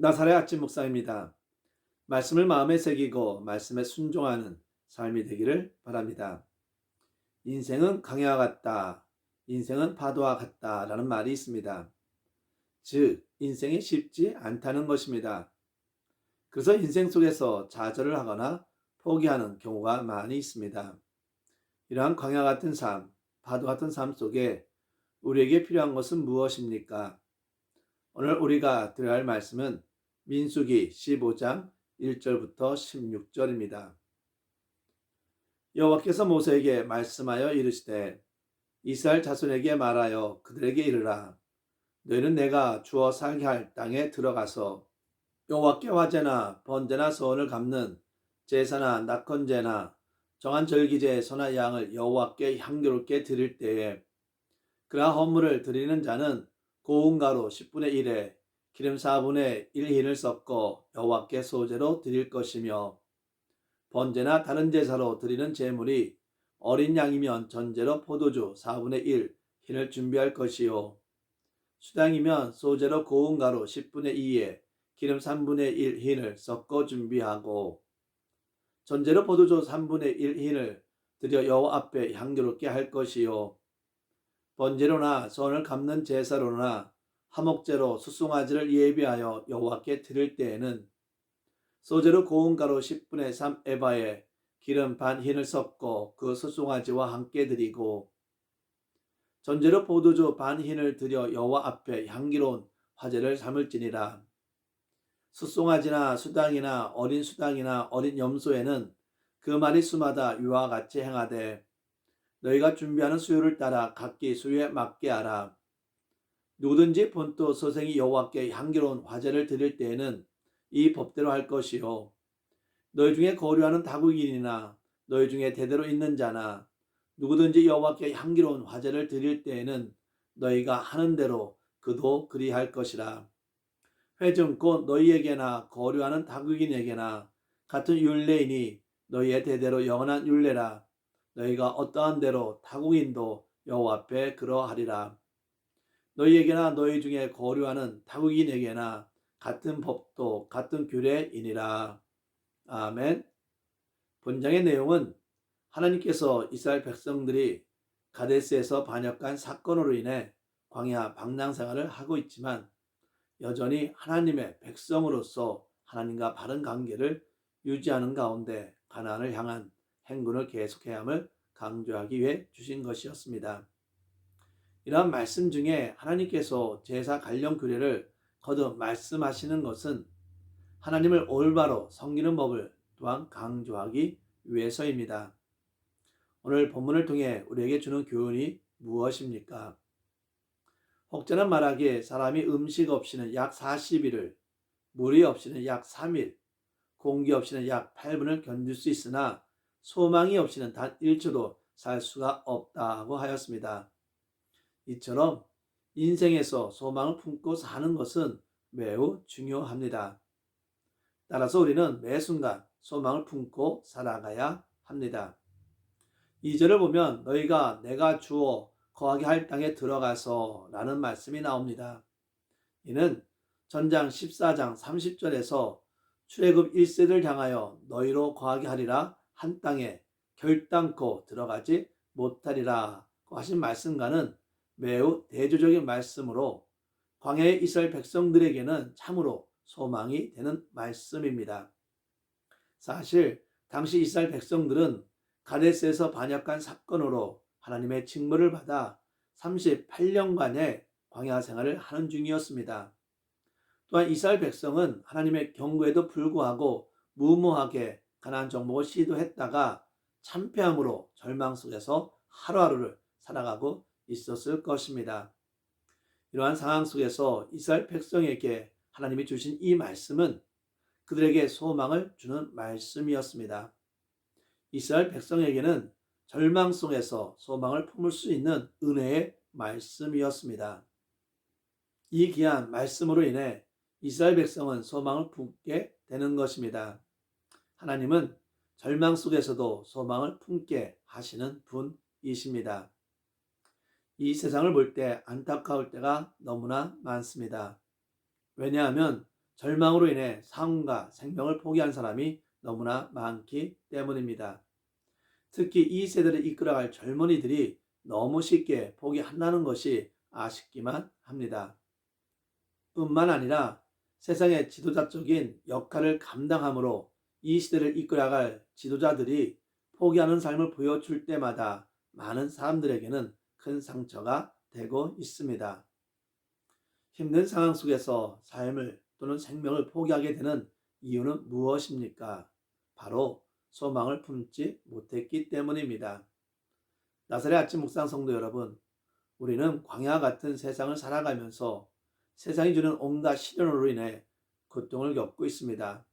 나사렛 아침 묵상입니다. 말씀을 마음에 새기고 말씀에 순종하는 삶이 되기를 바랍니다. 인생은 강야와 같다. 인생은 파도와 같다라는 말이 있습니다. 즉, 인생이 쉽지 않다는 것입니다. 그래서 인생 속에서 좌절을 하거나 포기하는 경우가 많이 있습니다. 이러한 강야 같은 삶, 파도 같은 삶 속에 우리에게 필요한 것은 무엇입니까? 오늘 우리가 들어야 할 말씀은 민수기 15장 1절부터 16절입니다. 여호와께서 모세에게 말씀하여 이르시되 이스라엘 자손에게 말하여 그들에게 이르라. 너희는 내가 주어 살게 할 땅에 들어가서 여호와께 화제나 번제나 서원을 갚는 제사나 낙헌제나 정한 절기제의 소나 양을 여호와께 향기롭게 드릴 때에 그러한 헌물을 드리는 자는 고운 가루 10분의 1에 기름 4분의 1 흰을 섞어 여호와께 소제로 드릴 것이며 번제나 다른 제사로 드리는 제물이 어린 양이면 전제로 포도주 4분의 1 흰을 준비할 것이요 수당이면 소제로 고운 가루 10분의 2에 기름 3분의 1 흰을 섞어 준비하고 전제로 포도주 3분의 1 흰을 드려 여호와 앞에 향기롭게 할 것이요 번제로나 선을 갚는 제사로나 화목제로 숫송아지를 예비하여 여호와께 드릴 때에는 소제로 고운 가루 10분의 3 에바에 기름 반 흰을 섞고 그 숫송아지와 함께 드리고 전제로 포도주 반 흰을 드려 여호와 앞에 향기로운 화제를 삼을지니라. 숫송아지나 수당이나 어린 수당이나 어린 염소에는 그 마리수마다 위와 같이 행하되 너희가 준비하는 수요를 따라 각기 수요에 맞게 하라. 누구든지 본토 소생이 여호와께 향기로운 화제를 드릴 때에는 이 법대로 할 것이요 너희 중에 거류하는 다국인이나 너희 중에 대대로 있는 자나 누구든지 여호와께 향기로운 화제를 드릴 때에는 너희가 하는 대로 그도 그리할 것이라. 회중 곧 너희에게나 거류하는 다국인에게나 같은 율례이니 너희의 대대로 영원한 율례라. 너희가 어떠한 대로 다국인도 여호와 앞에 그러하리라. 너희에게나 너희 중에 거류하는 다국인에게나 같은 법도 같은 규례이니라. 아멘. 본장의 내용은 하나님께서 이스라엘 백성들이 가데스에서 반역한 사건으로 인해 광야 방랑 생활을 하고 있지만 여전히 하나님의 백성으로서 하나님과 바른 관계를 유지하는 가운데 가나안을 향한 행군을 계속해야 함을 강조하기 위해 주신 것이었습니다. 이러한 말씀 중에 하나님께서 제사 관련 규례를 거듭 말씀하시는 것은 하나님을 올바로 섬기는 법을 또한 강조하기 위해서입니다. 오늘 본문을 통해 우리에게 주는 교훈이 무엇입니까? 혹자는 말하기에 사람이 음식 없이는 약 40일을, 물이 없이는 약 3일, 공기 없이는 약 8분을 견딜 수 있으나 소망이 없이는 단 1초도 살 수가 없다고 하였습니다. 이처럼 인생에서 소망을 품고 사는 것은 매우 중요합니다. 따라서 우리는 매 순간 소망을 품고 살아가야 합니다. 2절을 보면 너희가 내가 주어 거하게 할 땅에 들어가서 라는 말씀이 나옵니다. 이는 전장 14장 30절에서 출애굽 1세를 향하여 너희로 거하게 하리라 한 땅에 결단코 들어가지 못하리라 하신 말씀과는 매우 대조적인 말씀으로 광야의 이스라엘 백성들에게는 참으로 소망이 되는 말씀입니다. 사실 당시 이스라엘 백성들은 가데스에서 반역한 사건으로 하나님의 징벌을 받아 38년간의 광야 생활을 하는 중이었습니다. 또한 이스라엘 백성은 하나님의 경고에도 불구하고 무모하게 가나안 정복을 시도했다가 참패함으로 절망 속에서 하루하루를 살아가고 있었을 것입니다. 이러한 상황 속에서 이스라엘 백성에게 하나님이 주신 이 말씀은 그들에게 소망을 주는 말씀이었습니다. 이스라엘 백성에게는 절망 속에서 소망을 품을 수 있는 은혜의 말씀이었습니다. 이 귀한 말씀으로 인해 이스라엘 백성은 소망을 품게 되는 것입니다. 하나님은 절망 속에서도 소망을 품게 하시는 분이십니다. 이 세상을 볼 때 안타까울 때가 너무나 많습니다. 왜냐하면 절망으로 인해 삶과 생명을 포기한 사람이 너무나 많기 때문입니다. 특히 이 세대를 이끌어갈 젊은이들이 너무 쉽게 포기한다는 것이 아쉽기만 합니다. 뿐만 아니라 세상의 지도자적인 역할을 감당함으로 이 시대를 이끌어갈 지도자들이 포기하는 삶을 보여줄 때마다 많은 사람들에게는 큰 상처가 되고 있습니다. 힘든 상황 속에서 삶을 또는 생명을 포기하게 되는 이유는 무엇입니까? 바로 소망을 품지 못했기 때문입니다. 나사렛 아침 묵상 성도 여러분, 우리는 광야 같은 세상을 살아가면서 세상이 주는 온갖 시련으로 인해 고통을 겪고 있습니다.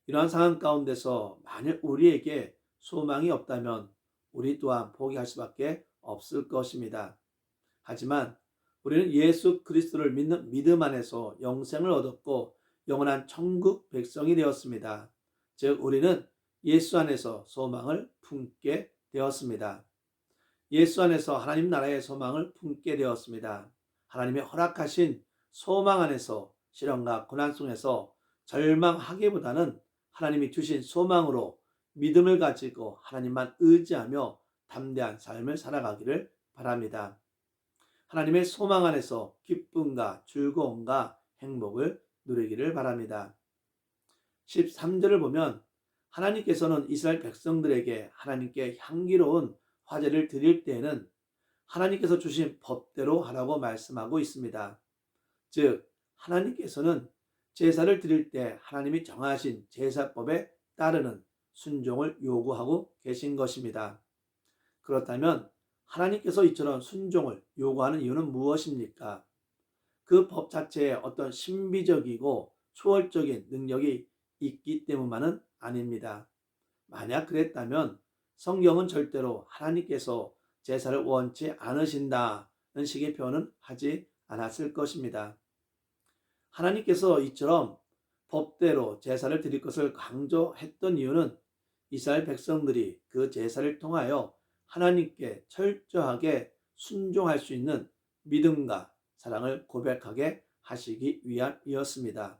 이러한 상황 가운데서 만일 우리에게 소망이 없다면 우리 또한 포기할 수밖에 없을 것입니다. 하지만 우리는 예수 그리스도를 믿는 믿음 안에서 영생을 얻었고 영원한 천국 백성이 되었습니다. 즉 우리는 예수 안에서 소망을 품게 되었습니다. 예수 안에서 하나님 나라의 소망을 품게 되었습니다. 하나님의 허락하신 소망 안에서 시련과 고난 속에서 절망하기보다는 하나님이 주신 소망으로 믿음을 가지고 하나님만 의지하며 담대한 삶을 살아가기를 바랍니다. 하나님의 소망 안에서 기쁨과 즐거움과 행복을 누리기를 바랍니다. 13절을 보면 하나님께서는 이스라엘 백성들에게 하나님께 향기로운 화제를 드릴 때에는 하나님께서 주신 법대로 하라고 말씀하고 있습니다. 즉 하나님께서는 제사를 드릴 때 하나님이 정하신 제사법에 따르는 순종을 요구하고 계신 것입니다. 그렇다면 하나님께서 이처럼 순종을 요구하는 이유는 무엇입니까? 그 법 자체에 어떤 신비적이고 초월적인 능력이 있기 때문만은 아닙니다. 만약 그랬다면 성경은 절대로 하나님께서 제사를 원치 않으신다는 식의 표현은 하지 않았을 것입니다. 하나님께서 이처럼 법대로 제사를 드릴 것을 강조했던 이유는 이스라엘 백성들이 그 제사를 통하여 하나님께 철저하게 순종할 수 있는 믿음과 사랑을 고백하게 하시기 위함이었습니다.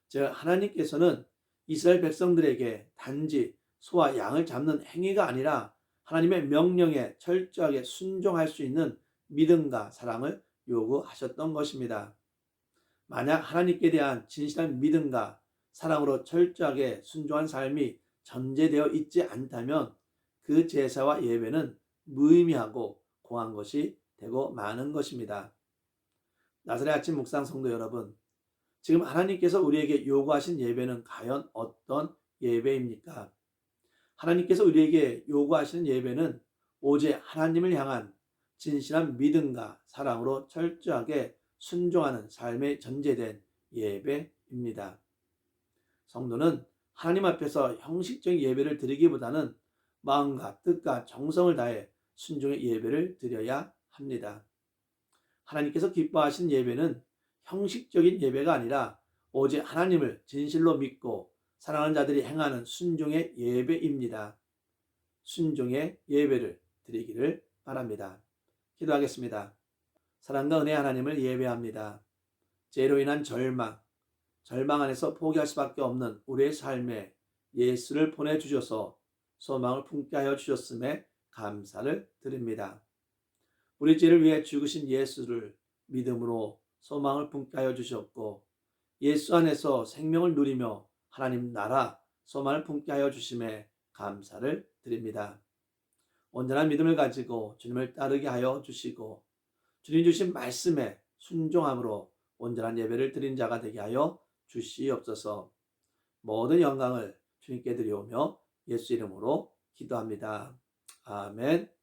즉 하나님께서는 이스라엘 백성들에게 단지 소와 양을 잡는 행위가 아니라 하나님의 명령에 철저하게 순종할 수 있는 믿음과 사랑을 요구하셨던 것입니다. 만약 하나님께 대한 진실한 믿음과 사랑으로 철저하게 순종한 삶이 전제되어 있지 않다면 그 제사와 예배는 무의미하고 공한 것이 되고 마는 것입니다. 나사렛 아침 묵상 성도 여러분, 지금 하나님께서 우리에게 요구하신 예배는 과연 어떤 예배입니까? 하나님께서 우리에게 요구하시는 예배는 오직 하나님을 향한 진실한 믿음과 사랑으로 철저하게 순종하는 삶에 전제된 예배입니다. 성도는 하나님 앞에서 형식적인 예배를 드리기보다는 마음과 뜻과 정성을 다해 순종의 예배를 드려야 합니다. 하나님께서 기뻐하신 예배는 형식적인 예배가 아니라 오직 하나님을 진실로 믿고 사랑하는 자들이 행하는 순종의 예배입니다. 순종의 예배를 드리기를 바랍니다. 기도하겠습니다. 사랑과 은혜 하나님을 예배합니다. 죄로 인한 절망 안에서 포기할 수밖에 없는 우리의 삶에 예수를 보내주셔서 소망을 품게 하여 주셨음에 감사를 드립니다. 우리 죄를 위해 죽으신 예수를 믿음으로 소망을 품게 하여 주셨고 예수 안에서 생명을 누리며 하나님 나라 소망을 품게 하여 주심에 감사를 드립니다. 온전한 믿음을 가지고 주님을 따르게 하여 주시고 주님 주신 말씀에 순종함으로 온전한 예배를 드린 자가 되게 하여 주시옵소서. 모든 영광을 주님께 드리오며 예수 이름으로 기도합니다. 아멘.